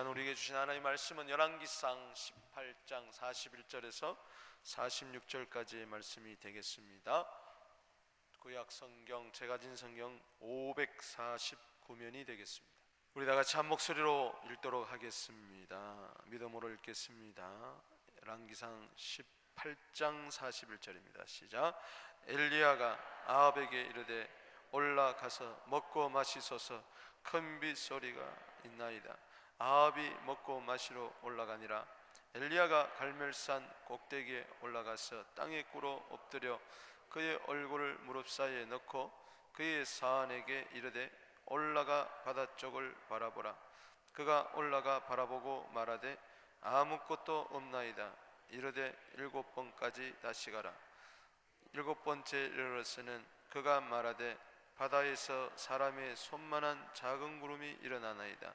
시간 우리에게 주신 하나님의 말씀은 열왕기상 18장 41절에서 46절까지의 말씀이 되겠습니다. 구약 성경, 제가 진 성경 549면이 되겠습니다. 우리 다 같이 한 목소리로 읽도록 하겠습니다. 믿음으로 읽겠습니다. 열왕기상 18장 41절입니다. 시작. 엘리야가 아합에게 이르되 올라가서 먹고 마시소서. 큰 빗소리가 있나이다. 아합이 먹고 마시러 올라가니라. 엘리야가 갈멜산 꼭대기에 올라가서 땅에 꿇어 엎드려 그의 얼굴을 무릎 사이에 넣고 그의 사안에게 이르되 올라가 바다 쪽을 바라보라. 그가 올라가 바라보고 말하되 아무것도 없나이다. 이르되 7번까지 다시 가라. 7번째 이르러서는 그가 말하되 바다에서 사람의 손만한 작은 구름이 일어나나이다.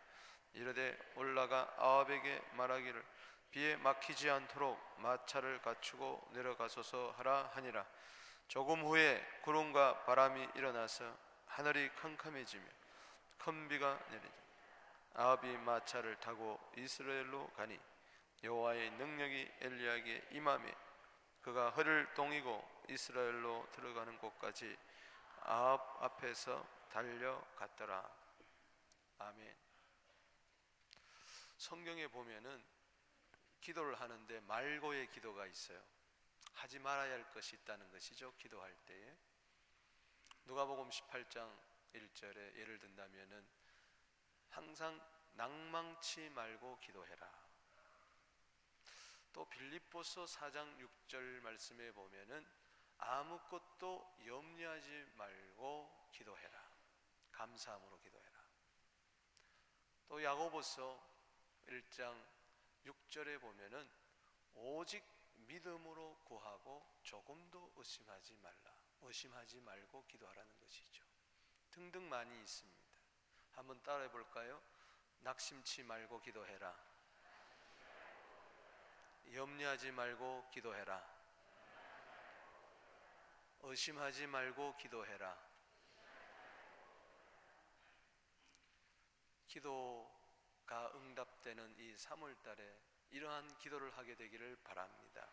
이르되 올라가 아합에게 말하기를 비에 막히지 않도록 마차를 갖추고 내려가소서 하라 하니라. 조금 후에 구름과 바람이 일어나서 하늘이 캄캄해지며 큰 비가 내리니 아합이 마차를 타고 이스라엘로 가니 여호와의 능력이 엘리야에게 임하매 그가 허를 동이고 이스라엘로 들어가는 곳까지 아합 앞에서 달려갔더라. 아멘. 성경에 보면은 기도를 하는데 말고의 기도가 있어요. 하지 말아야 할 것이 있다는 것이죠. 기도할 때에 누가복음 18장 1절에 예를 든다면은 항상 낭망치 말고 기도해라. 또 빌립보서 4장 6절 말씀에 보면은 아무것도 염려하지 말고 기도해라. 감사함으로 기도해라. 또 야고보서 1장 6절에 보면은 오직 믿음으로 구하고 조금도 의심하지 말라. 의심하지 말고 기도하라는 것이죠. 등등 많이 있습니다. 한번 따라해 볼까요? 낙심치 말고 기도해라. 염려하지 말고 기도해라. 의심하지 말고 기도해라. 기도가 응답되는 이 3월달에 이러한 기도를 하게 되기를 바랍니다.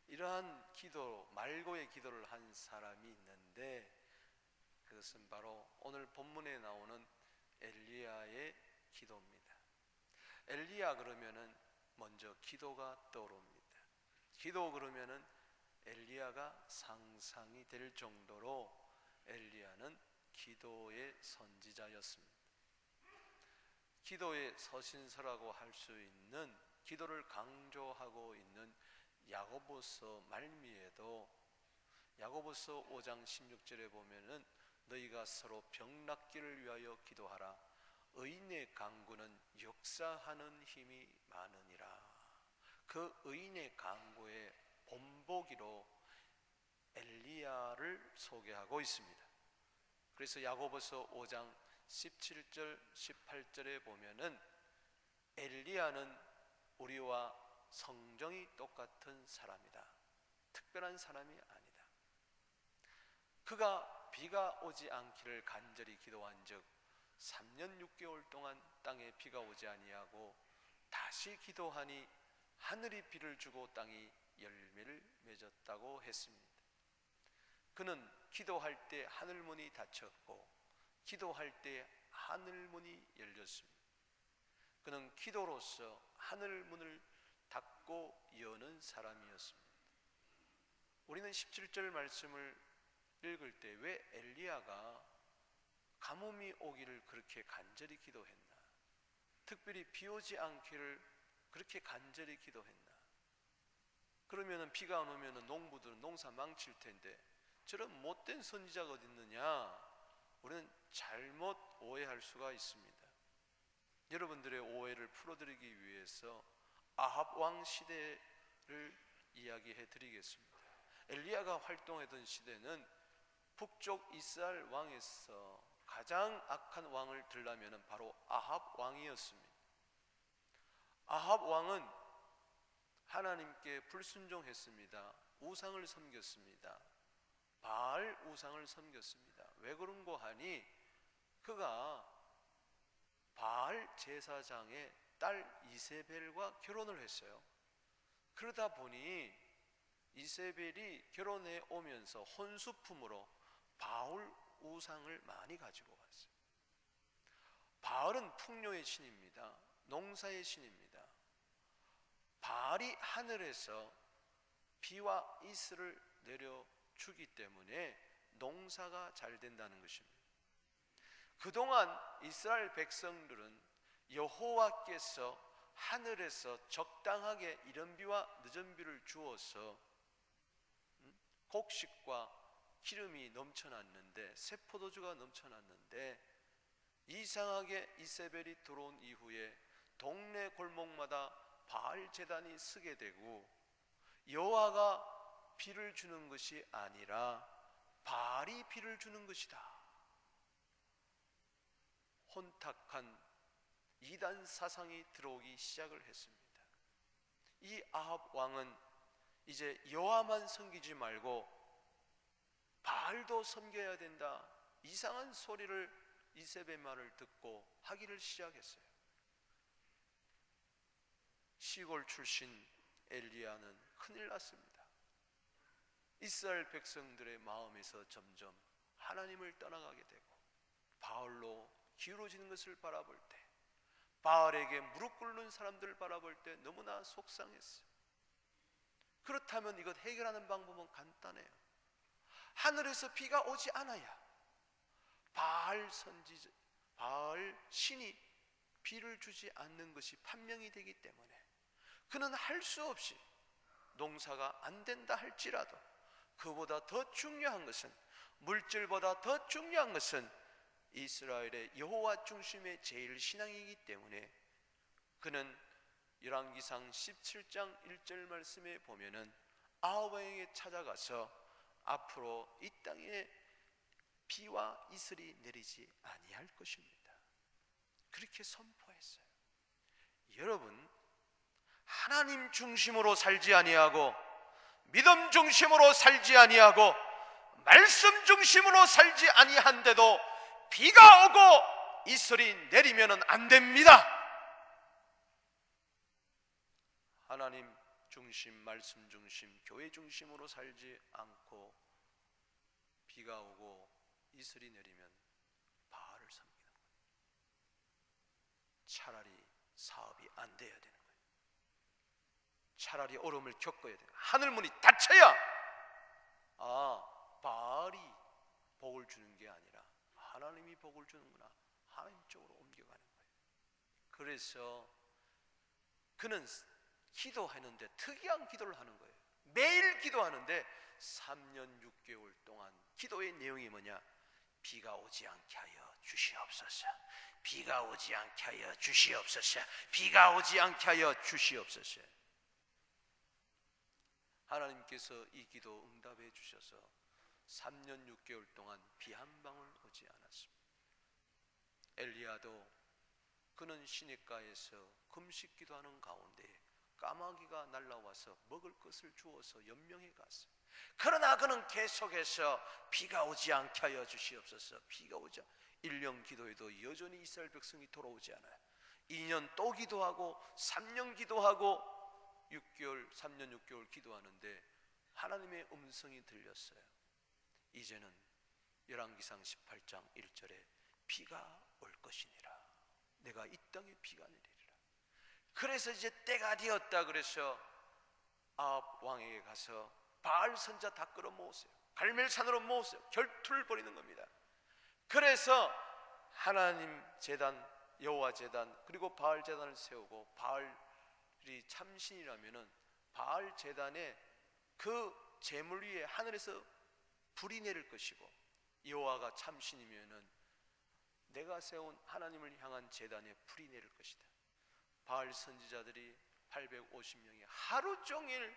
이러한 기도, 말고의 기도를 한 사람이 있는데 그것은 바로 오늘 본문에 나오는 엘리야의 기도입니다. 엘리야 그러면은 먼저 기도가 떠오릅니다. 기도 그러면은 엘리야가 상상이 될 정도로 엘리야는 기도의 선지자였습니다. 기도의 서신서라고 할 수 있는, 기도를 강조하고 있는 야고보서 말미에도 야고보서 5장 16절에 보면은 너희가 서로 병 낫기를 위하여 기도하라. 의인의 간구는 역사하는 힘이 많으니라. 그 의인의 간구의 본보기로 엘리야를 소개하고 있습니다. 그래서 야고보서 5장 17절 18절에 보면은 엘리야는 우리와 성정이 똑같은 사람이다. 특별한 사람이 아니다. 그가 비가 오지 않기를 간절히 기도한 즉 3년 6개월 동안 땅에 비가 오지 아니하고 다시 기도하니 하늘이 비를 주고 땅이 열매를 맺었다고 했습니다. 그는 기도할 때 하늘문이 닫혔고 기도할 때 하늘문이 열렸습니다. 그는 기도로서 하늘문을 닫고 여는 사람이었습니다. 우리는 17절 말씀을 읽을 때 왜 엘리야가 가뭄이 오기를 그렇게 간절히 기도했나? 특별히 비 오지 않기를 그렇게 간절히 기도했나? 그러면은 비가 안 오면은 농부들은 농사 망칠 텐데 저런 못된 선지자가 어디 있느냐? 우리는 잘못 오해할 수가 있습니다. 여러분들의 오해를 풀어드리기 위해서 아합 왕 시대를 이야기해 드리겠습니다. 엘리야가 활동하던 시대는 북쪽 이스라엘 왕에서 가장 악한 왕을 들라면 바로 아합 왕이었습니다. 아합 왕은 하나님께 불순종했습니다. 우상을 섬겼습니다. 바알 우상을 섬겼습니다. 왜 그런고 하니 그가 바알 제사장의 딸 이세벨과 결혼을 했어요. 그러다 보니 이세벨이 결혼해 오면서 혼수품으로 바울 우상을 많이 가지고 왔어요. 바알은 풍요의 신입니다. 농사의 신입니다. 바알이 하늘에서 비와 이슬을 내려주기 때문에 농사가 잘 된다는 것입니다. 그동안 이스라엘 백성들은 여호와께서 하늘에서 적당하게 이른 비와 늦은 비를 주어서 곡식과 기름이 넘쳐났는데, 새 포도주가 넘쳐났는데, 이상하게 이세벨이 들어온 이후에 동네 골목마다 바알 제단이 서게 되고, 여호와가 비를 주는 것이 아니라 바알이 비를 주는 것이다. 혼탁한 이단 사상이 들어오기 시작을 했습니다. 이 아합 왕은 이제 여호와만 섬기지 말고 바알도 섬겨야 된다, 이상한 소리를 이세벨 말을 듣고 하기를 시작했어요. 시골 출신 엘리야는 큰일 났습니다. 이스라엘 백성들의 마음에서 점점 하나님을 떠나가게 되고 바알로 기울어지는 것을 바라볼 때, 바알에게 무릎 꿇는 사람들을 바라볼 때 너무나 속상했어요. 그렇다면 이것 해결하는 방법은 간단해요. 하늘에서 비가 오지 않아야 바알 신이 비를 주지 않는 것이 판명이 되기 때문에 그는 할 수 없이 농사가 안 된다 할지라도, 그보다 더 중요한 것은, 물질보다 더 중요한 것은 이스라엘의 여호와 중심의 제일 신앙이기 때문에 그는 열왕기상 17장 1절 말씀에 보면은 아합 왕에게 찾아가서 앞으로 이 땅에 비와 이슬이 내리지 아니할 것입니다. 그렇게 선포했어요. 여러분, 하나님 중심으로 살지 아니하고 믿음 중심으로 살지 아니하고 말씀 중심으로 살지 아니한데도 비가 오고 이슬이 내리면 안 됩니다. 하나님 중심, 말씀 중심, 교회 중심으로 살지 않고 비가 오고 이슬이 내리면 바알을 섬기는 거예요. 차라리 사업이 안 돼야 되는 거예요. 차라리 어려움을 겪어야 돼요. 하늘문이 닫혀야 바알이 복을 주는 게 아니라 하나님이 복을 주는구나, 하나님 쪽으로 옮겨가는 거예요. 그래서 그는 기도하는데 특이한 기도를 하는 거예요. 매일 기도하는데 3년 6개월 동안 기도의 내용이 뭐냐? 비가 오지 않게 하여 주시옵소서, 비가 오지 않게 하여 주시옵소서, 비가 오지 않게 하여 주시옵소서. 하나님께서 이 기도 응답해 주셔서 3년 6개월 동안 비 한 방울 오지 않았습니다. 엘리야도 그는 시냇가에서 금식 기도하는 가운데 까마귀가 날라와서 먹을 것을 주어서 연명해 갔어요. 그러나 그는 계속해서 비가 오지 않게 하여 주시옵소서, 비가 오지 않게. 1년 기도해도 여전히 이스라엘 백성이 돌아오지 않아요. 2년 또 기도하고 3년 기도하고 3년 6개월 기도하는데 하나님의 음성이 들렸어요. 이제는 열왕기상 18장 1절에 비가 올 것이니라, 내가 이 땅에 비가 내리리라. 그래서 이제 때가 되었다 그래서 아합 왕에게 가서 바알 선자 다 끌어모으세요. 갈멜산으로 모으세요. 결투를 벌이는 겁니다. 그래서 하나님 제단, 여호와 제단, 그리고 바알 제단을 세우고, 바알이 참신이라면은 바알 제단에 그 제물 위에 하늘에서 불이 내릴 것이고, 여호와가 참신이면은 내가 세운 하나님을 향한 제단에 불이 내릴 것이다. 바알 선지자들이 850명이 하루 종일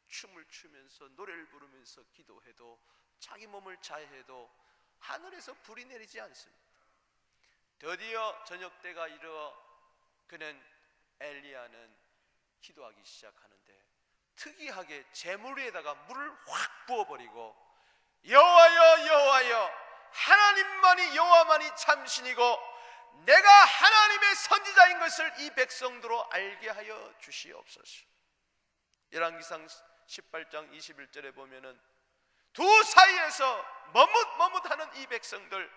춤을 추면서 노래를 부르면서 기도해도, 자기 몸을 자해해도 하늘에서 불이 내리지 않습니다. 드디어 저녁 때가 이르러 그는, 엘리야는 기도하기 시작하는데 특이하게 제물 위에다가 물을 확 부어버리고, 여호와여 여호와여, 하나님만이, 여호와만이 참신이고 내가 하나님의 선지자인 것을 이 백성들로 알게 하여 주시옵소서. 열왕기상 18장 21절에 보면은 두 사이에서 머뭇머뭇하는 이 백성들,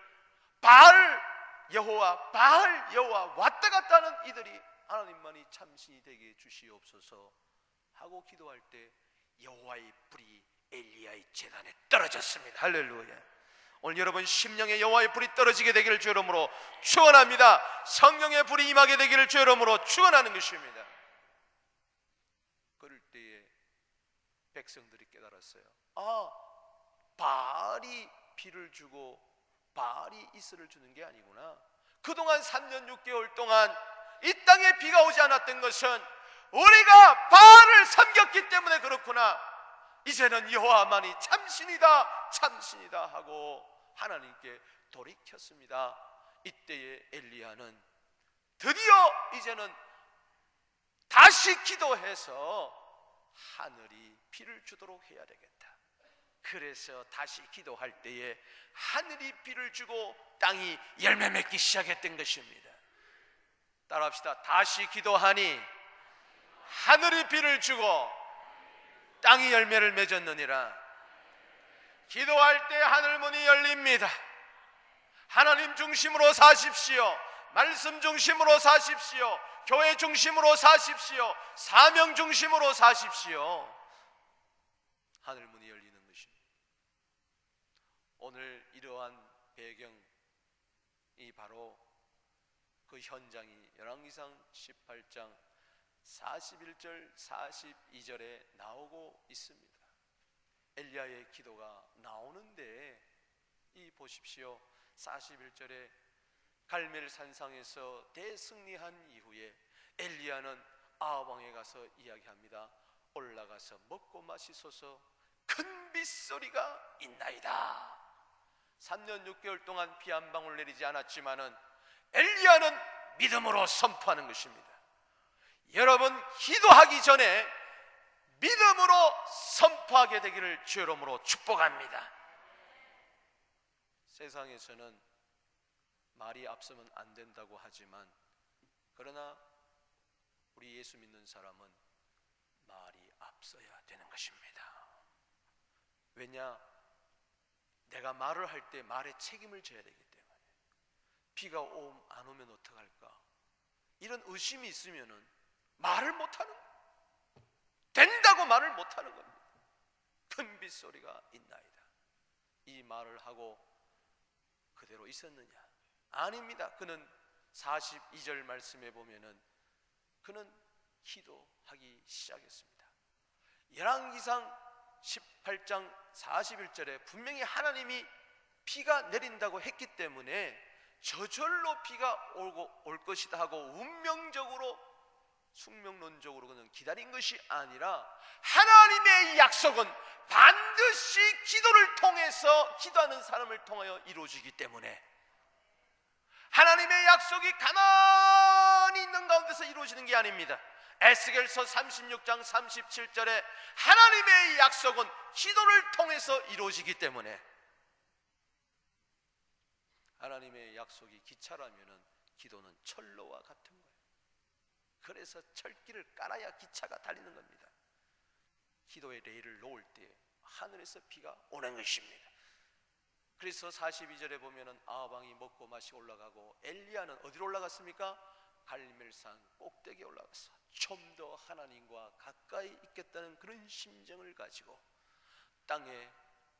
바알 여호와 왔다 갔다 하는 이들이 하나님만이 참신이 되게 주시옵소서 하고 기도할 때 여호와의 불이 엘리야의 제단에 떨어졌습니다. 할렐루야. 오늘 여러분 심령에 여호와의 불이 떨어지게 되기를 주의 이름으로 축원합니다. 성령의 불이 임하게 되기를 주의 이름으로 축원하는 것입니다. 그럴 때에 백성들이 깨달았어요. 바알이 비를 주고 바알이 이슬을 주는 게 아니구나. 그동안 3년 6개월 동안 이 땅에 비가 오지 않았던 것은 우리가 바알을 섬겼기 때문에 그렇구나. 이제는 여호와만이 참신이다 하고 하나님께 돌이켰습니다. 이때에 엘리야는 드디어 이제는 다시 기도해서 하늘이 비를 주도록 해야 되겠다. 그래서 다시 기도할 때에 하늘이 비를 주고 땅이 열매 맺기 시작했던 것입니다. 따라합시다. 다시 기도하니 하늘이 비를 주고 땅이 열매를 맺었느니라. 기도할 때 하늘문이 열립니다. 하나님 중심으로 사십시오. 말씀 중심으로 사십시오. 교회 중심으로 사십시오. 사명 중심으로 사십시오. 하늘문이 열리는 것입니다. 오늘 이러한 배경이 바로 그 현장이 열왕기상 18장 41절 42절에 나오고 있습니다. 엘리야의 기도가 나오는데 이 보십시오. 41절에 갈멜 산상에서 대승리한 이후에 엘리야는 아합 왕에 가서 이야기합니다. 올라가서 먹고 마시소서, 큰 빗소리가 있나이다. 3년 6개월 동안 비 한 방울 내리지 않았지만은 엘리야는 믿음으로 선포하는 것입니다. 여러분 기도하기 전에 믿음으로 선포하게 되기를 주의 이름으로 축복합니다. 세상에서는 말이 앞서면 안 된다고 하지만 그러나 우리 예수 믿는 사람은 말이 앞서야 되는 것입니다. 왜냐? 내가 말을 할 때 말에 책임을 져야 되기 때문에. 비가 안 오면 어떡할까? 이런 의심이 있으면은 말을 못하는 거예요. 된다고 말을 못하는 겁니다. 큰 빗소리가 있나이다. 이 말을 하고 그대로 있었느냐? 아닙니다. 그는 42절 말씀에 보면은 그는 기도하기 시작했습니다. 열왕기상 18장 41절에 분명히 하나님이 비가 내린다고 했기 때문에 저절로 비가 올 것이다 하고 운명적으로 숙명론적으로 그는 기다린 것이 아니라 하나님의 약속은 반드시 기도를 통해서 기도하는 사람을 통하여 이루어지기 때문에 하나님의 약속이 가만히 있는 가운데서 이루어지는 게 아닙니다. 에스겔서 36장 37절에 하나님의 약속은 기도를 통해서 이루어지기 때문에 하나님의 약속이 기차라면 기도는 철로와 같은 거예요. 그래서 철길을 깔아야 기차가 달리는 겁니다. 기도의 레일을 놓을 때 하늘에서 비가 오는 것입니다. 그래서 42절에 보면은 아합 왕이 먹고 마시고 올라가고 엘리야는 어디로 올라갔습니까? 갈멜산 꼭대기에 올라갔어. 좀 더 하나님과 가까이 있겠다는 그런 심정을 가지고 땅에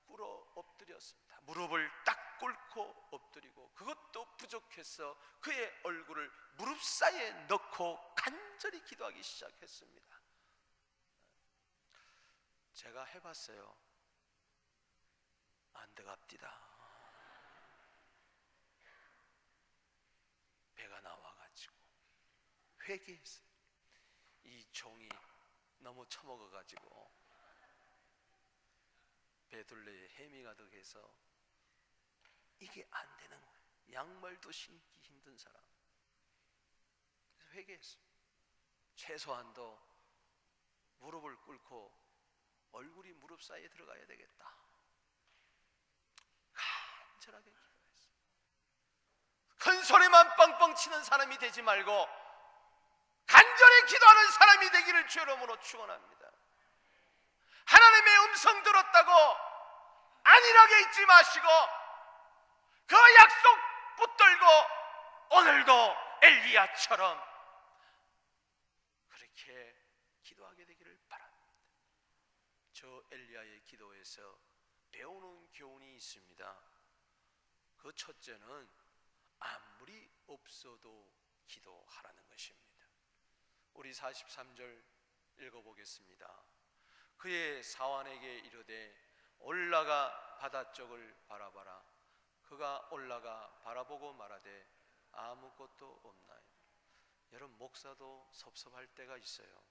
꿇어 엎드렸습니다. 무릎을 딱 꿇고 엎드리고 그것도 부족해서 그의 얼굴을 무릎 사이에 넣고 간절히 기도하기 시작했습니다. 제가 해봤어요. 안 되갑디다. 배가 나와가지고 회개했어요. 이 종이 너무 처먹어가지고 배둘레에 햄이 가득해서 이게 안 되는 거예요. 양말도 신기 힘든 사람. 그래서 회개했어요. 최소한도 무릎을 꿇고 얼굴이 무릎 사이에 들어가야 되겠다. 간절하게 기도했어요. 큰 소리만 빵빵 도망치는 사람이 되지 말고 간절히 기도하는 사람이 되기를 주 이름으로 축원합니다. 하나님의 음성 들었다고 안일하게 있지 마시고 그 약속 붙들고 오늘도 엘리야처럼 그렇게 기도하게 되기를 바랍니다. 저 엘리야의 기도에서 배우는 교훈이 있습니다. 그 첫째는 아무리 없어도 기도하라는 것입니다. 우리 43절 읽어보겠습니다. 그의 사환에게 이르되 올라가 바다 쪽을 바라봐라. 그가 올라가 바라보고 말하되 아무것도 없나요? 여러분, 목사도 섭섭할 때가 있어요.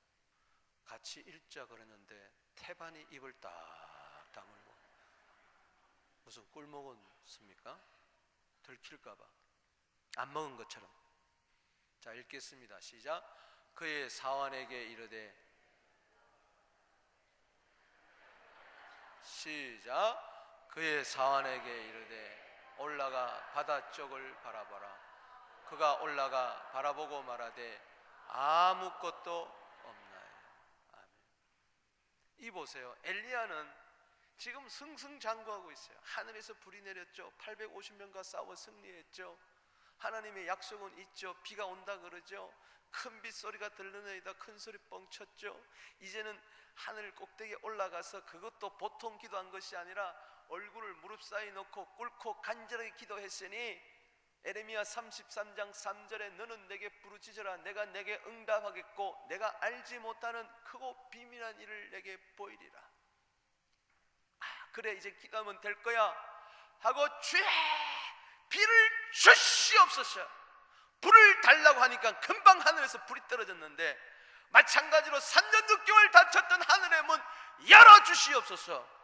같이 읽자 그러는데 태반이 입을 딱 다물고 무슨 꿀 먹었습니까? 들킬까봐 안 먹은 것처럼. 자, 읽겠습니다. 시작. 그의 사환에게 이르되 시작. 그의 사환에게 이르되 올라가 바다 쪽을 바라봐라. 그가 올라가 바라보고 말하되 아무것도 없나요? 아멘. 이 보세요. 엘리야는 지금 승승장구하고 있어요. 하늘에서 불이 내렸죠. 850명과 싸워 승리했죠. 하나님의 약속은 있죠. 비가 온다 그러죠. 큰 빗소리가 들리나이다 큰 소리 뻥 쳤죠. 이제는 하늘 꼭대기에 올라가서 그것도 보통 기도한 것이 아니라 얼굴을 무릎 사이 놓고 꿇고 간절하게 기도했으니 에레미야 33장 3절에 너는 내게 부르짖으라 내가 내게 응답하겠고 내가 알지 못하는 크고 비밀한 일을 내게 보이리라. 그래 이제 기도하면 될 거야 하고 주의 비를 주시옵소서. 불을 달라고 하니까 금방 하늘에서 불이 떨어졌는데 마찬가지로 3년 6개월 닫혔던 하늘의 문 열어주시옵소서.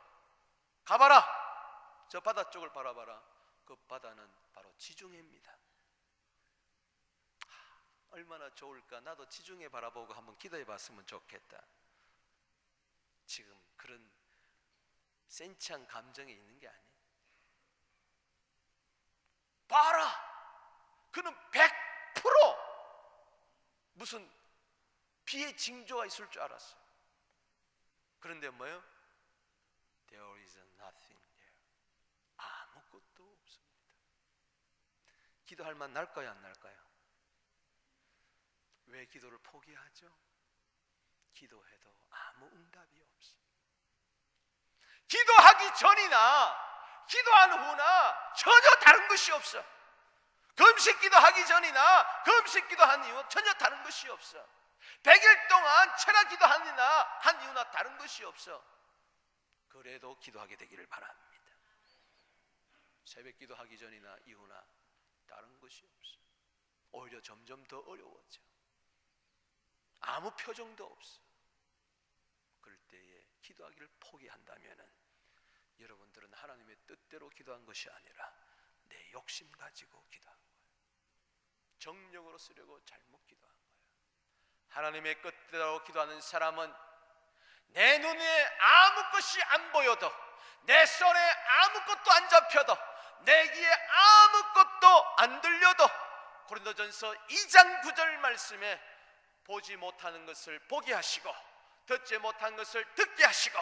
가봐라. 저 바다 쪽을 바라봐라. 그 바다는 바로 지중해입니다. 얼마나 좋을까. 나도 지중해 바라보고 한번 기도해 봤으면 좋겠다. 지금 그런 센치한 감정이 있는 게 아니에요. 봐라. 그는 100% 무슨 비의 징조가 있을 줄 알았어요. 그런데 뭐예요? There is nothing there. 아무것도 없습니다. 기도할 만 날까요 안 날까요? 왜 기도를 포기하죠? 기도해도 아무 응답이 없어. 기도하기 전이나 기도한 후나 전혀 다른 것이 없어. 금식 기도하기 전이나 금식 기도한 이후 전혀 다른 것이 없어. 100일 동안 철학 기도하니나 한 이유나 다른 것이 없어. 그래도 기도하게 되기를 바랍니다. 새벽 기도하기 전이나 이후나 다른 것이 없어. 오히려 점점 더 어려워져. 아무 표정도 없어. 그럴 때에 기도하기를 포기한다면은 여러분들은 하나님의 뜻대로 기도한 것이 아니라 내 욕심 가지고 기도한 거예요. 정력으로 쓰려고 잘못 기도한 거예요. 하나님의 뜻대로 기도하는 사람은 내 눈에 아무 것이 안 보여도 내 손에 아무것도 안 잡혀도 내 귀에 아무것도 안 들려도 고린도전서 2장 9절 말씀에 보지 못하는 것을 보게 하시고 듣지 못한 것을 듣게 하시고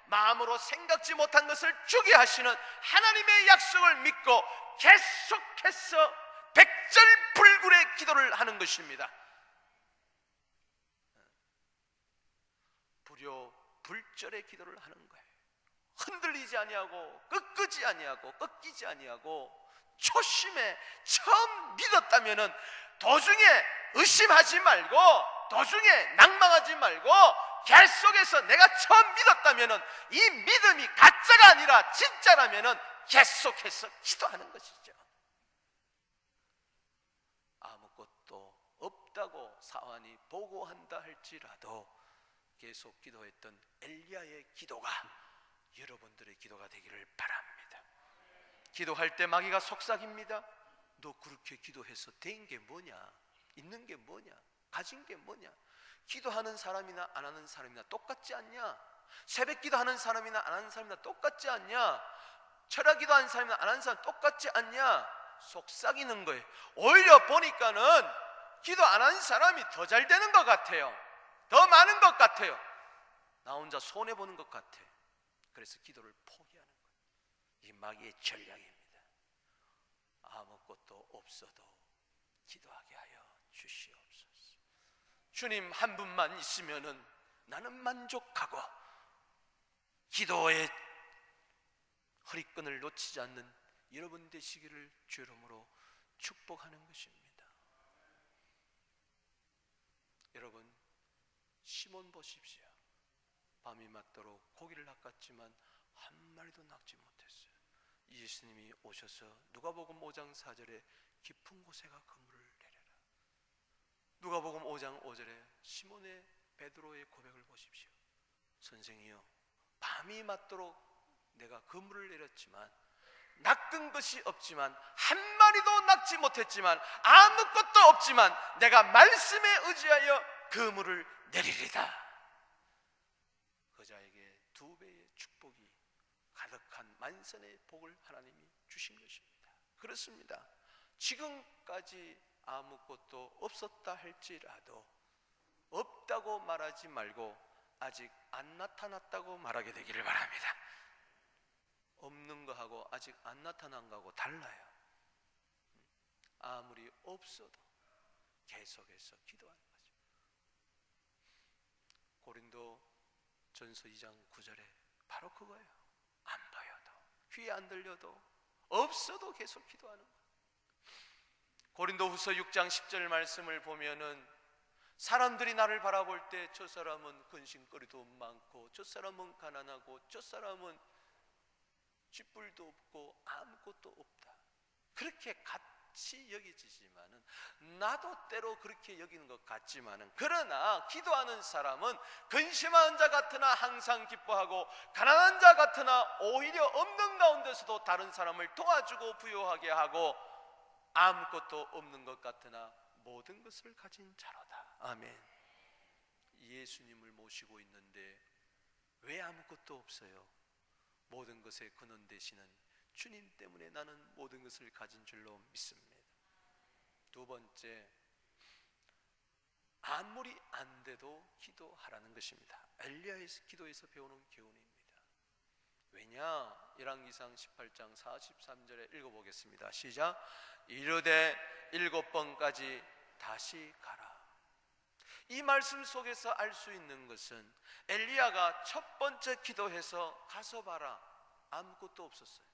마음으로 생각지 못한 것을 주게 하시는 하나님의 약속을 믿고 계속해서 백절불굴의 기도를 하는 것입니다. 불효불절의 기도를 하는 거예요. 흔들리지 아니하고 꺾이지 아니하고 꺾이지 아니하고 초심에 처음 믿었다면은 도중에 의심하지 말고 도중에 낭망하지 말고 계속해서 내가 처음 믿었다면은 이 믿음이 가짜가 아니라 진짜라면은 계속해서 기도하는 것이죠. 아무것도 없다고 사환이 보고한다 할지라도 계속 기도했던 엘리야의 기도가 여러분들의 기도가 되기를 바랍니다. 기도할 때 마귀가 속삭입니다. 너 그렇게 기도해서 된 게 뭐냐? 있는 게 뭐냐? 가진 게 뭐냐? 기도하는 사람이나 안 하는 사람이나 똑같지 않냐? 새벽 기도하는 사람이나 안 하는 사람이나 똑같지 않냐? 철학 기도하는 사람이나 안 하는 사람 똑같지 않냐? 속삭이는 거예요. 오히려 보니까는 기도 안 하는 사람이 더 잘 되는 것 같아요. 더 많은 것 같아요. 나 혼자 손해보는 것 같아. 그래서 기도를 포기하는 거예요. 이게 마귀의 전략입니다. 아무것도 없어도 기도하게 하여 주시옵소서. 주님 한 분만 있으면은 나는 만족하고, 기도의 허리끈을 놓치지 않는 여러분 되시기를 주 이름으로 축복하는 것입니다. 여러분, 시몬 보십시오. 밤이 맞도록 고기를 낚았지만 한 마리도 낚지 못했어요. 예수님이 오셔서 누가복음 5장 4절에 깊은 곳에가 그물을 내려라. 누가복음 5장 5절에 시몬의 베드로의 고백을 보십시오. 선생이여, 밤이 맞도록 내가 그물을 내렸지만 낚은 것이 없지만, 한 마리도 낚지 못했지만, 아무것도 없지만 내가 말씀에 의지하여 그물을 내리리다. 그 자에게 2배의 축복이 가득한 만선의 복을 하나님이 주신 것입니다. 그렇습니다. 지금까지 아무것도 없었다 할지라도 없다고 말하지 말고 아직 안 나타났다고 말하게 되기를 바랍니다. 없는 거하고 아직 안 나타난 거하고 달라요. 아무리 없어도 계속해서 기도하는 거죠. 고린도 전서 2장 9절에 바로 그거예요. 안 보여도, 귀에 안 들려도, 없어도 계속 기도하는 거예요. 고린도 후서 6장 10절 말씀을 보면은 사람들이 나를 바라볼 때 저 사람은 근심거리도 많고, 저 사람은 가난하고, 저 사람은 쥐뿔도 없고 아무것도 없다, 그렇게 같이 여기지만은, 나도 때로 그렇게 여기는 것 같지만은, 그러나 기도하는 사람은 근심한 자 같으나 항상 기뻐하고, 가난한 자 같으나 오히려 없는 가운데서도 다른 사람을 도와주고 부요하게 하고, 아무것도 없는 것 같으나 모든 것을 가진 자로다. 아멘. 예수님을 모시고 있는데 왜 아무것도 없어요? 모든 것의 근원 되시는 주님 때문에 나는 모든 것을 가진 줄로 믿습니다. 2번째, 아무리 안 돼도 기도하라는 것입니다. 엘리야의 기도에서 배우는 교훈입니다. 왜냐? 열왕기상 18장 43절에 읽어보겠습니다. 시작. 이르되 7번까지 다시 가라. 이 말씀 속에서 알 수 있는 것은 엘리야가 첫 번째 기도해서 가서 봐라, 아무것도 없었어요.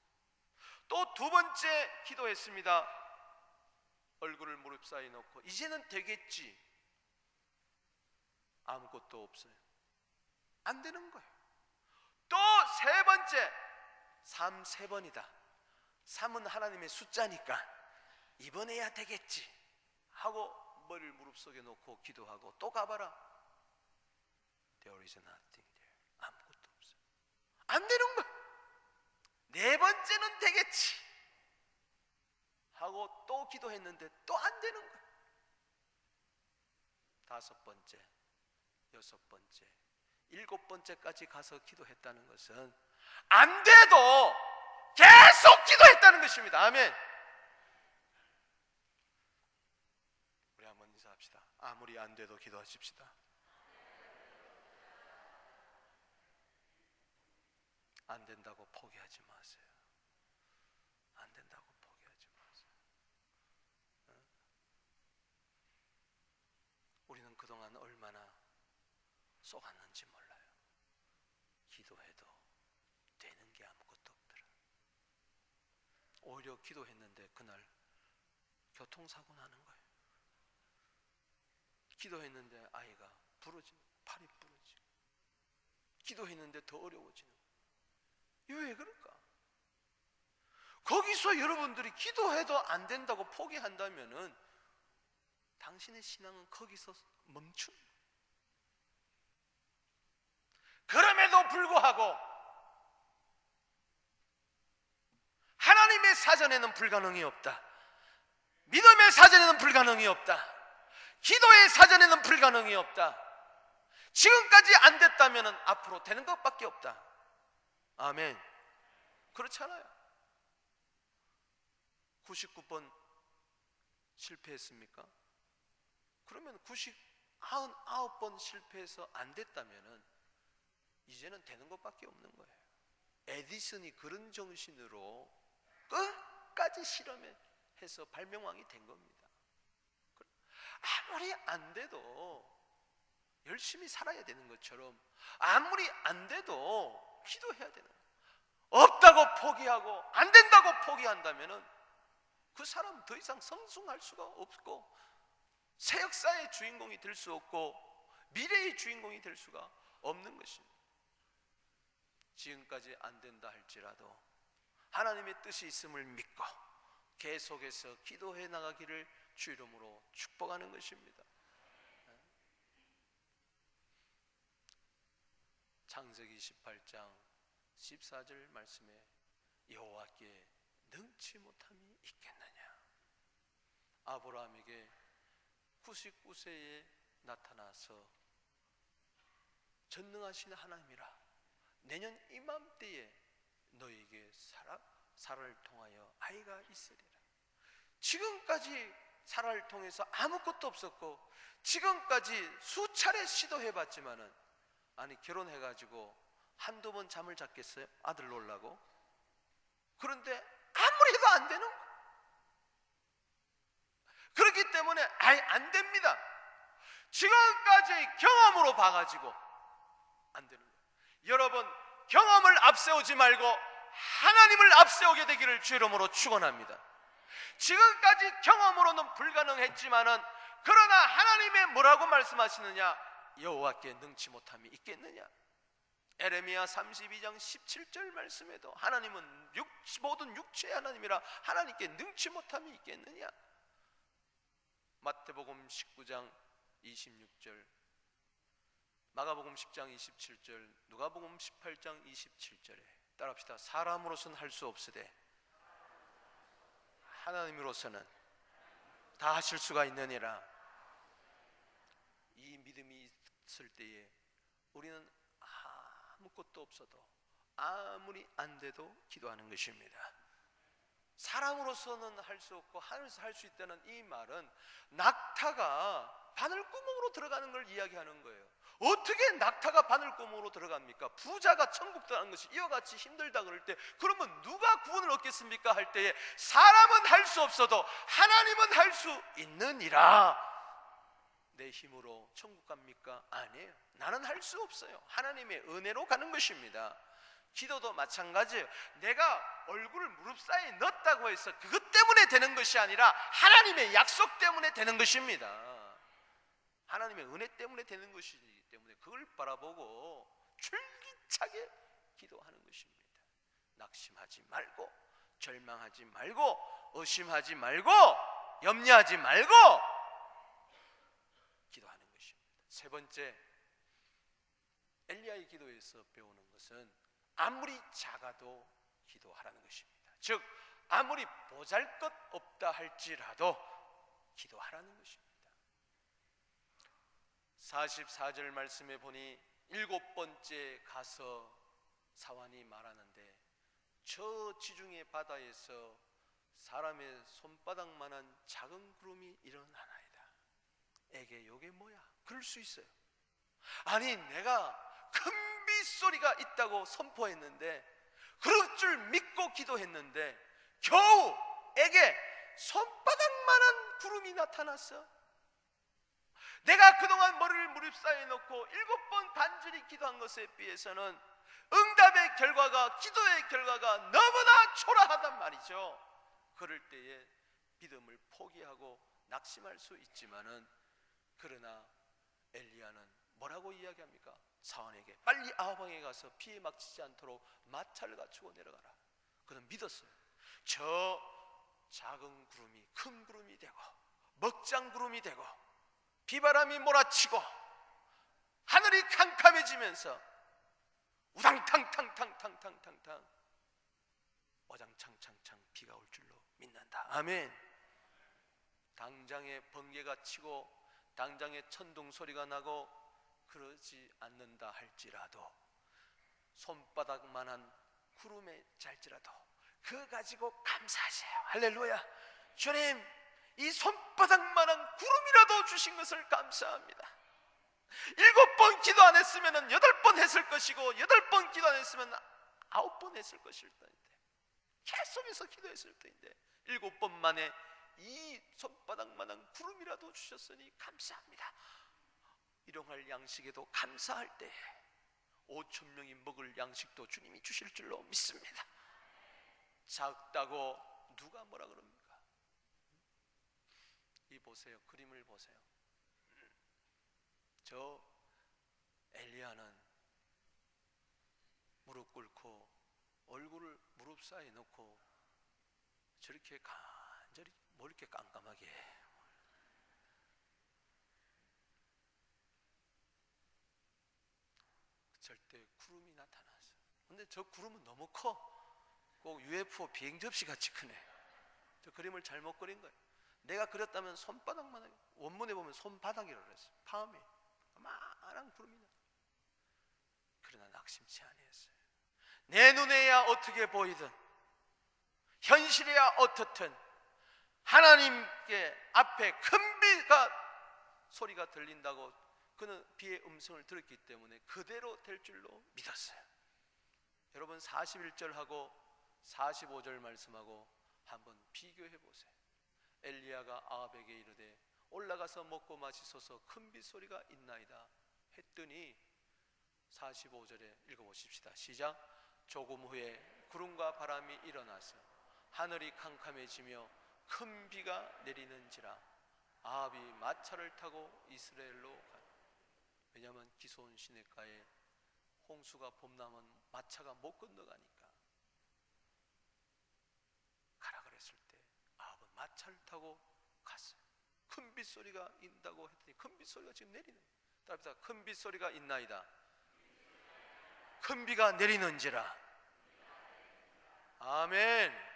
또 2번째 기도했습니다. 얼굴을 무릎 사이에 놓고 이제는 되겠지, 아무것도 없어요. 안 되는 거예요. 또 3번째, 3번이다. 3은 하나님의 숫자니까 이번에야 되겠지 하고 머리를 무릎 속에 놓고 기도하고 또 가봐라. There is nothing there. 아무것도 없어요. 안 되는 거야. 4번째는 되겠지 하고 또 기도했는데 또 안 되는 거야. 5번째, 6번째, 7번째까지 가서 기도했다는 것은 안 돼도 계속 기도했다는 것입니다. 아멘. 우리 한번 인사합시다. 아무리 안 돼도 기도하십시다. 안 된다고 포기하지 마세요. 안 된다고 포기하지 마세요. 우리는 그동안 얼마나 속았는지 몰라요. 기도해도 되는 게 아무것도 없더라. 오히려 기도했는데 그날 교통사고 나는 거예요. 기도했는데 아이가 부러지고 팔이 부러지고, 기도했는데 더 어려워지는 거예요. 이거 왜 그럴까? 거기서 여러분들이 기도해도 안 된다고 포기한다면은 당신의 신앙은 거기서 멈춘. 그럼에도 불구하고 하나님의 사전에는 불가능이 없다. 믿음의 사전에는 불가능이 없다. 기도의 사전에는 불가능이 없다. 지금까지 안 됐다면 앞으로 되는 것밖에 없다. 아멘. 그렇잖아요. 99번 실패했습니까? 그러면 99번 실패해서 안 됐다면은 이제는 되는 것밖에 없는 거예요. 에디슨이 그런 정신으로 끝까지 실험해서 발명왕이 된 겁니다. 아무리 안 돼도 열심히 살아야 되는 것처럼 아무리 안 돼도 기도해야 되는 거예요. 없다고 포기하고 안 된다고 포기한다면은 그 사람은 더 이상 성숙할 수가 없고 새 역사의 주인공이 될 수 없고 미래의 주인공이 될 수가 없는 것입니다. 지금까지 안 된다 할지라도 하나님의 뜻이 있음을 믿고 계속해서 기도해 나가기를 주 이름으로 축복하는 것입니다. 창세기 18장 14절 말씀에 여호와께 능치 못함이 있겠느냐. 아브라함에게 99세에 나타나서 전능하신 하나님이라 내년 이맘때에 너에게 사라를 통하여 아이가 있으리라. 지금까지 사라를 통해서 아무것도 없었고 지금까지 수차례 시도해봤지만은 아니 결혼해가지고 한두 번 잠을 잤겠어요? 아들 놓으려고? 그런데 아무리 해도 안 되는 거예요. 그렇기 때문에 아예 안 됩니다. 지금까지 경험으로 봐가지고 안 되는 거예요. 여러분 경험을 앞세우지 말고 하나님을 앞세우게 되기를 주 이름으로 축원합니다. 지금까지 경험으로는 불가능했지만은 그러나 하나님의 뭐라고 말씀하시느냐? 여호와께 능치 못함이 있겠느냐? 에레미야 32장 17절 말씀에도 하나님은 모든 육체의 하나님이라 하나님께 능치 못함이 있겠느냐? 마태복음 19장 26절, 마가복음 10장 27절, 누가복음 18장 27절에 따라합시다. 사람으로서는 할 수 없으되 하나님으로서는 다 하실 수가 있느니라. 이 믿음이 있을 때에 우리는 아무것도 없어도 아무리 안 돼도 기도하는 것입니다. 사람으로서는 할 수 없고 하늘에서 할 수 있다는 이 말은 낙타가 바늘구멍으로 들어가는 걸 이야기하는 거예요. 어떻게 낙타가 바늘구멍으로 들어갑니까? 부자가 천국 들어가는 것이 이와 같이 힘들다 그럴 때 그러면 누가 구원을 얻겠습니까? 할 때에 사람은 할 수 없어도 하나님은 할 수 있느니라. 내 힘으로 천국 갑니까? 아니에요. 나는 할 수 없어요. 하나님의 은혜로 가는 것입니다. 기도도 마찬가지예요. 내가 얼굴을 무릎 사이에 넣었다고 해서 그것 때문에 되는 것이 아니라 하나님의 약속 때문에 되는 것입니다. 하나님의 은혜 때문에 되는 것이기 때문에 그걸 바라보고 줄기차게 기도하는 것입니다. 낙심하지 말고 절망하지 말고 의심하지 말고 염려하지 말고 기도하는 것입니다. 세 번째, 엘리야의 기도에서 배우는 것은 아무리 작아도 기도하라는 것입니다. 즉 아무리 보잘것없다 할지라도 기도하라는 것입니다. 44절 말씀에 보니 7번째 가서 사환이 말하는데 저 지중해 바다에서 사람의 손바닥만한 작은 구름이 일어나나이다. 에게 요게 뭐야? 그럴 수 있어요. 아니 내가 큰 빗소리가 있다고 선포했는데 그럴 줄 믿고 기도했는데 겨우 에게 손바닥만한 구름이 나타났어. 내가 그동안 머리를 무릎 사이에 놓고 7번 간절히 기도한 것에 비해서는 응답의 결과가, 기도의 결과가 너무나 초라하단 말이죠. 그럴 때에 믿음을 포기하고 낙심할 수 있지만은 그러나 엘리야는 뭐라고 이야기합니까? 사환에게 빨리 아합왕에 가서 피에 막히지 않도록 마차를 갖추고 내려가라. 그는 믿었어요. 저 작은 구름이 큰 구름이 되고 먹장 구름이 되고 비바람이 몰아치고 하늘이 캄캄해지면서 우당탕탕탕탕탕탕 어장창창창 비가 올 줄로 믿는다. 아멘. 당장에 번개가 치고 당장에 천둥 소리가 나고 그러지 않는다 할지라도 손바닥만한 구름에 잘지라도 그거 가지고 감사하세요. 할렐루야. 주님, 이 손바닥만한 구름이라도 주신 것을 감사합니다. 7번 기도 안 했으면 8번 했을 것이고, 8번 기도 안 했으면 9번 했을 것일 터인데, 계속해서 기도했을 터인데 7번 만에 이 손바닥만한 구름이라도 주셨으니 감사합니다. 일용할 양식에도 감사할 때에 5천 명이 먹을 양식도 주님이 주실 줄로 믿습니다. 작다고 누가 뭐라 그럽니까? 이 보세요. 그림을 보세요. 저 엘리야는 무릎 꿇고 얼굴을 무릎 사이에 놓고 저렇게 간절히 뭘 이렇게 깜깜하게 해. 절대 구름이 나타났어. 근데 저 구름은 너무 커. 꼭 UFO 비행 접시 같이 크네. 저 그림을 잘못 그린 거예요. 내가 그렸다면 손바닥만 하게, 원문에 보면 손바닥이라고 그랬어요. 파음이 만한 구름이 나. 그러나 낙심치 아니했어요. 내 눈에야 어떻게 보이든 현실이야 어떻든 하나님께 앞에 큰 비가 소리가 들린다고 그는 비의 음성을 들었기 때문에 그대로 될 줄로 믿었어요. 여러분 41절하고 45절 말씀하고 한번 비교해 보세요. 엘리야가 아합에게 이르되 올라가서 먹고 마시소서 큰 빗소리가 있나이다 했더니 45절에 읽어보십시다. 시작. 조금 후에 구름과 바람이 일어나서 하늘이 캄캄해지며 큰 비가 내리는지라 아합이 마차를 타고 이스라엘로 가. 왜냐하면 기손 시냇가에 홍수가 봄나면 마차가 못 건너가니까 가라 그랬을 때 아합은 마차를 타고 갔어요. 큰 빗소리가 인다고 했더니 큰 빗소리가 지금 내리네. 따라합시다. 큰 빗소리가 있나이다. 큰 비가 내리는지라. 아멘.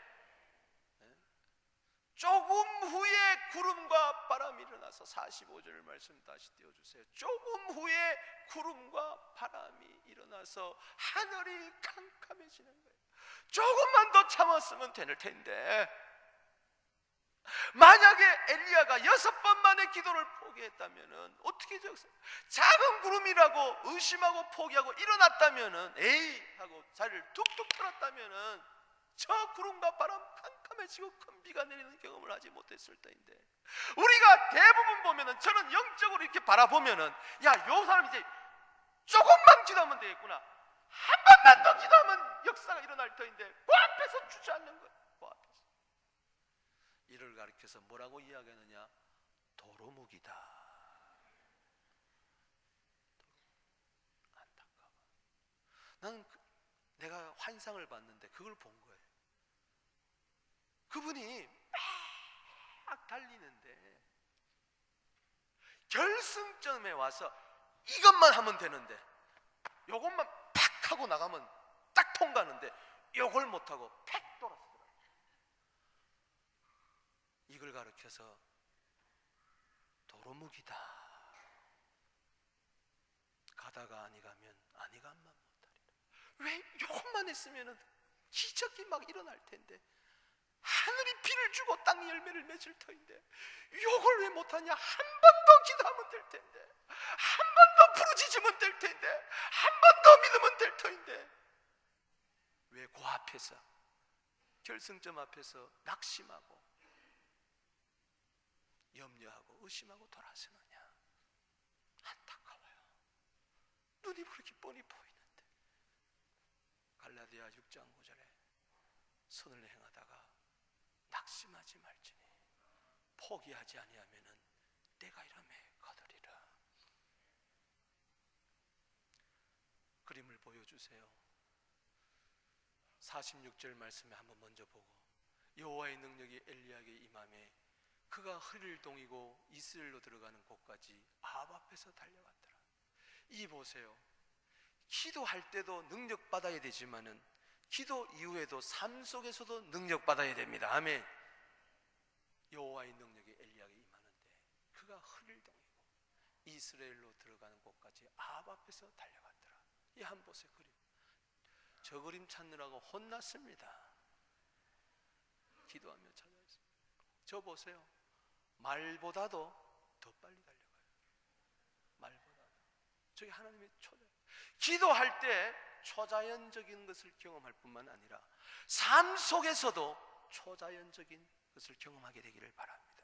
조금 후에 구름과 바람이 일어나서 45절 말씀 다시 띄워주세요. 조금 후에 구름과 바람이 일어나서 하늘이 캄캄해지는 거예요. 조금만 더 참았으면 될 텐데 만약에 엘리야가 6번 만에 기도를 포기했다면 어떻게 적어요? 작은 구름이라고 의심하고 포기하고 일어났다면 에이 하고 자리를 툭툭 털었다면 저 구름과 바람 캄캄해지고 큰 비가 내리는 경험을 하지 못했을 때인데 우리가 대부분 보면은 저는 영적으로 이렇게 바라보면은 야, 요 사람 이제 조금만 기도하면 되겠구나, 한 번만 더 기도하면 역사가 일어날 터인데 그 앞에서 주저앉는 거예요. 그 앞에서. 이를 가리켜서 뭐라고 이야기하느냐? 도루묵이다. 안타까워. 나는 내가 환상을 봤는데 그걸 본 거예요. 그분이 막 달리는데 결승점에 와서 이것만 하면 되는데 요것만 팍 하고 나가면 딱 통과하는데 요걸 못하고 팍 돌았어요. 이걸 가르쳐서 도루묵이다. 가다가 아니 가면 아니 간만 못하리라. 왜 요것만 했으면 기적이 막 일어날 텐데 하늘이 비를 주고 땅이 열매를 맺을 터인데 요걸 왜 못하냐? 한 번 더 기도하면 될 텐데, 한 번 더 부르짖으면 될 텐데, 한 번 더 믿으면 될 터인데 왜 그 앞에서 결승점 앞에서 낙심하고 염려하고 의심하고 돌아서느냐? 안타까워요. 눈이 그렇게 뻔히 보이는데. 갈라디아 6장 9절에 선을 행하다가 낙심하지 말지니 포기하지 아니하면은 때가 이름에 거두리라. 그림을 보여주세요. 46절 말씀에 한번 먼저 보고 여호와의 능력이 엘리야에게 임함에 그가 허리를 동이고 이스라엘로 들어가는 곳까지 아합 앞에서 달려갔더라. 이 보세요. 기도할 때도 능력 받아야 되지만은 기도 이후에도 삶 속에서도 능력 받아야 됩니다. 아멘. 여호와의 능력이 엘리야에게 임하는데 그가 허리를 동이고 이스라엘로 들어가는 곳까지 아합 앞에서 달려갔더라. 이 한 보세요. 그림. 저 그림 찾느라고 혼났습니다. 기도하며 찾아왔어요. 저 보세요. 말보다도 더 빨리 달려가요. 말보다도. 저게 하나님의 초자. 기도할 때 초자연적인 것을 경험할 뿐만 아니라 삶 속에서도 초자연적인 것을 경험하게 되기를 바랍니다.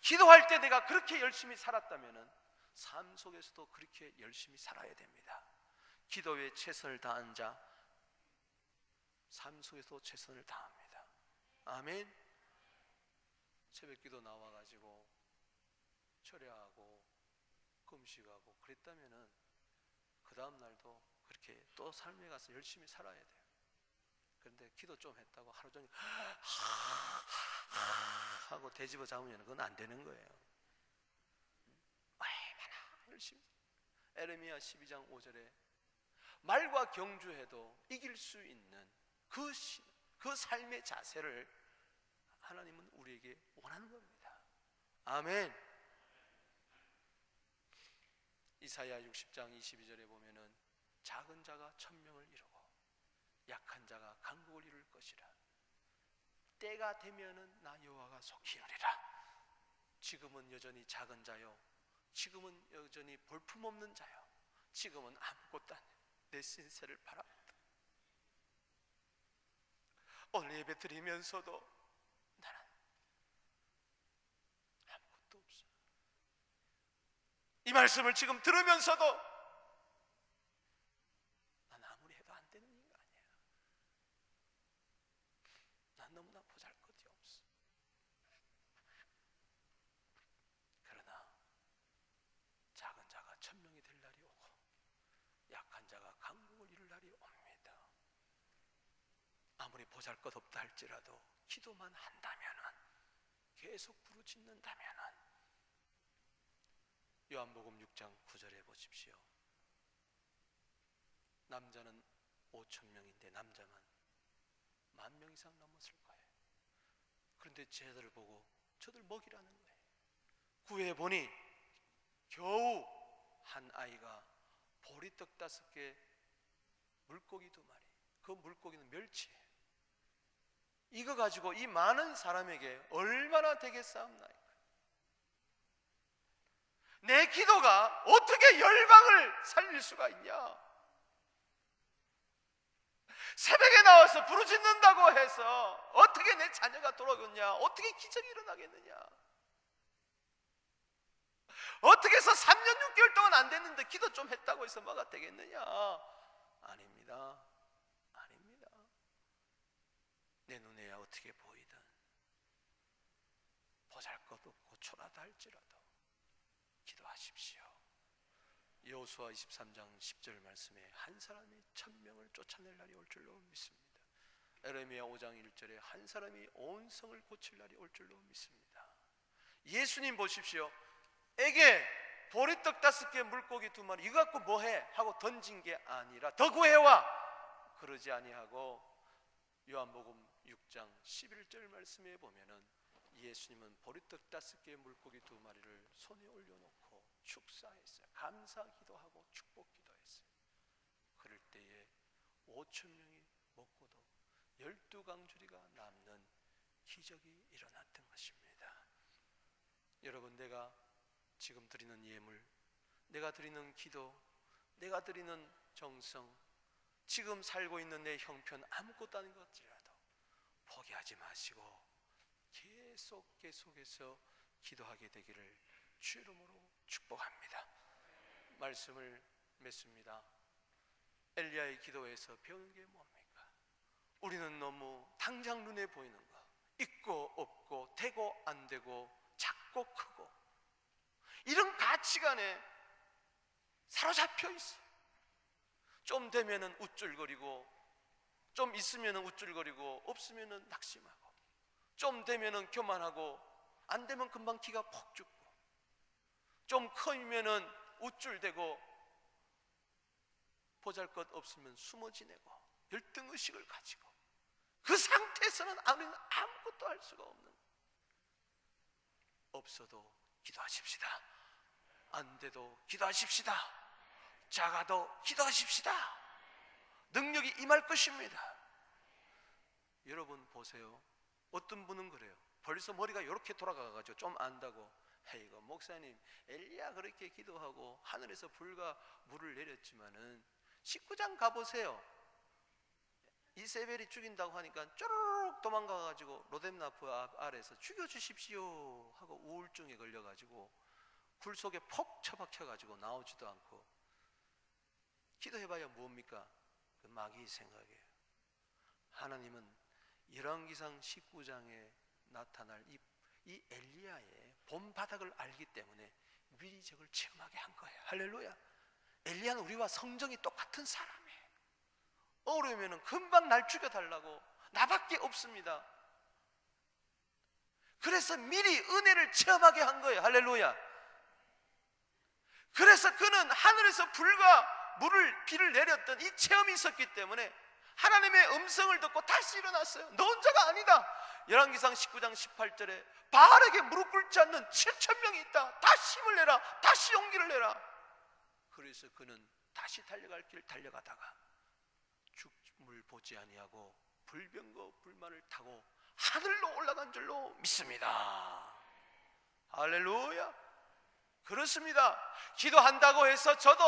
기도할 때 내가 그렇게 열심히 살았다면 삶 속에서도 그렇게 열심히 살아야 됩니다. 기도에 최선을 다한 자, 삶 속에서도 최선을 다합니다. 아멘. 새벽기도 나와가지고 철야하고 금식하고 그랬다면은 그 다음 날도 그렇게 또 삶에 가서 열심히 살아야 돼요. 그런데 기도 좀 했다고 하루 종일 하고 되짚어 잡으면 그건 안 되는 거예요. 얼마나 열심히. 에레미야 12장 5절에 말과 경주해도 이길 수 있는 그 삶의 자세를 하나님은 우리에게 원하는 겁니다. 아멘. 이사야 60장 22절에 보면은 작은 자가 천명을 이루고 약한 자가 강국을 이룰 것이라. 때가 되면은 나 여호와가 속히 하리라. 지금은 여전히 작은 자요, 지금은 여전히 볼품없는 자요, 지금은 아무것도 안 해. 내 신세를 바랍니다. 오늘 예배 드리면서도 나는 아무것도 없어. 이 말씀을 지금 들으면서도 난 아무리 해도 안 되는 인간이야. 난 너무나 보잘것이 없어. 그러나 작은 자가 천명이 될 날이 오고 약한 자가 강국을 이룰 날이 옵니다. 아무리 보잘것없다 할지라도 기도만 한다면은, 계속 부르짖는다면은, 요한복음 6장 9절에 보십시오. 남자는 5,000명인데 남자만 10,000명 이상 넘었을 거예요. 그런데 쟤들을 보고 저들 먹이라는 거예요. 구해보니 겨우 한 아이가 보리떡 5개, 물고기 2마리. 그 물고기는 멸치예요. 이거 가지고 이 많은 사람에게 얼마나 되겠사옵나이까. 내 기도가 어떻게 열방을 살릴 수가 있냐? 새벽에 나와서 부르짖는다고 해서 어떻게 내 자녀가 돌아오겠냐? 어떻게 기적이 일어나겠느냐? 어떻게 해서 3년 6개월 동안 안 됐는데 기도 좀 했다고 해서 뭐가 되겠느냐? 아닙니다. 아닙니다. 내 눈에야 어떻게 보이든 보잘것없고 초라하다 할지라도 기도하십시오. 여호수아 23장 10절 말씀에 한 사람이 1,000명을 쫓아낼 날이 올 줄로 믿습니다. 에레미야 5장 1절에 한 사람이 온 성을 고칠 날이 올 줄로 믿습니다. 예수님 보십시오. 에게 보리떡 5개, 물고기 2마리 이거 갖고 뭐해? 하고 던진 게 아니라 더 구해와 그러지 아니하고, 요한복음 6장 11절 말씀에 보면은 예수님은 보리떡 5개, 물고기 2마리를 손에 올려놓고 축사했어요. 감사기도하고 축복기도했어요. 그럴 때에 5,000명이 먹고도 12강주리가 남는 기적이 일어났던 것입니다. 여러분, 내가 지금 드리는 예물, 내가 드리는 기도, 내가 드리는 정성, 지금 살고 있는 내 형편 아무것도 아닌 것 같지라도 포기하지 마시고 계속해서 기도하게 되기를 주 이름으로 축복합니다. 말씀을 맺습니다. 엘리야의 기도에서 배우는 게 뭡니까? 우리는 너무 당장 눈에 보이는 거, 있고 없고 되고 안 되고 작고 크고 이런 가치관에 사로잡혀 있어요. 좀 되면은 우쭐거리고, 좀 있으면은 우쭐거리고, 없으면은 낙심하고, 좀 되면은 교만하고, 안 되면 금방 기가 폭 죽고, 좀 커지면은 우쭐대고, 보잘것 없으면 숨어 지내고, 열등의식을 가지고, 그 상태에서는 우리는 아무것도 할 수가 없는, 없어도 기도하십시다. 안 돼도 기도하십시다. 작아도 기도하십시다. 능력이 임할 것입니다. 여러분 보세요. 어떤 분은 그래요. 벌써 머리가 이렇게 돌아가가지고 좀 안다고, 이거 목사님 엘리야 그렇게 기도하고 하늘에서 불과 물을 내렸지만은 19장 가보세요. 이세벨이 죽인다고 하니까 쪼르륵 도망가가지고 로뎀나프 아래에서 죽여주십시오 하고 우울증에 걸려가지고 굴 속에 폭 처박혀가지고 나오지도 않고, 기도해봐야 뭡니까? 그 마귀 생각이에요. 하나님은 열왕기상 19장에 나타날 이 엘리야의 본바닥을 알기 때문에 미리 저걸 체험하게 한 거예요. 할렐루야. 엘리야는 우리와 성정이 똑같은 사람이에요. 어려우면 금방 날 죽여달라고, 나밖에 없습니다. 그래서 미리 은혜를 체험하게 한 거예요. 할렐루야. 그래서 그는 하늘에서 불과 비를 내렸던 이 체험이 있었기 때문에 하나님의 음성을 듣고 다시 일어났어요. 너 혼자가 아니다. 열왕기상 19장 18절에 바알에게 무릎 꿇지 않는 7,000명이 있다. 다시 힘을 내라. 다시 용기를 내라. 그래서 그는 다시 달려갈 길 달려가다가 죽음을 보지 아니하고 불병거 불만을 타고 하늘로 올라간 줄로 믿습니다. 할렐루야. 그렇습니다. 기도한다고 해서 저도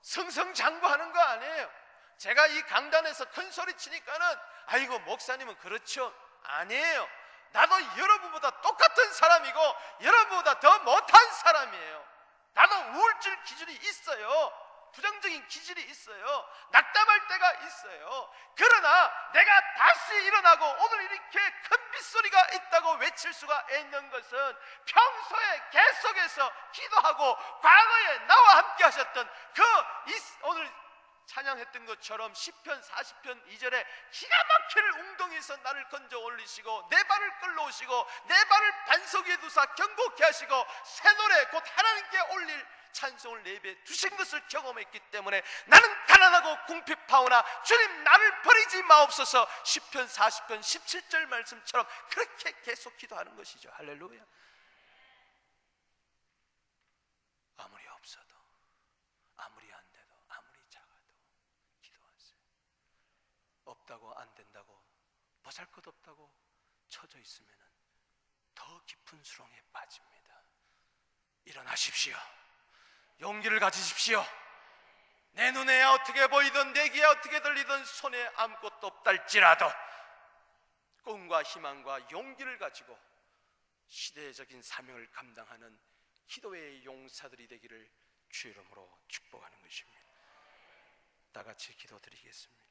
승승장구하는 거 아니에요. 제가 이 강단에서 큰 소리 치니까는 아이고 목사님은 그렇죠. 아니에요. 나도 여러분보다 똑같은 사람이고 여러분보다 더 못한 사람이에요. 나도 우울증 기질이 있어요. 부정적인 기질이 있어요. 낙담할 때가 있어요. 그러나 내가 다시 일어나고 오늘 이렇게 큰 빗소리가 있다고 외칠 수가 있는 것은 평소에 계속해서 기도하고 과거에 나와 함께 하셨던 오늘 찬양했던 것처럼 시편 40편 2절에 기가 막힐 웅덩이에서 나를 건져 올리시고 내 발을 끌러오시고 내 발을 반석 위에 두사 견고케 하시고 새 노래 곧 하나님께 올릴 찬송을 내비해 두신 것을 경험했기 때문에 나는 가난하고 궁핍하오나 주님 나를 버리지 마옵소서. 시편 40편 17절 말씀처럼 그렇게 계속 기도하는 것이죠. 할렐루야. 아무리 없어도, 아무리 안 돼도, 아무리 작아도 기도하세요. 없다고 안 된다고, 보잘것없다고 처져 있으면 더 깊은 수렁에 빠집니다. 일어나십시오. 용기를 가지십시오. 내 눈에 어떻게 보이든 내 귀에 어떻게 들리든 손에 아무것도 없달지라도 꿈과 희망과 용기를 가지고 시대적인 사명을 감당하는 기도의 용사들이 되기를 주 이름으로 축복하는 것입니다. 다 같이 기도드리겠습니다.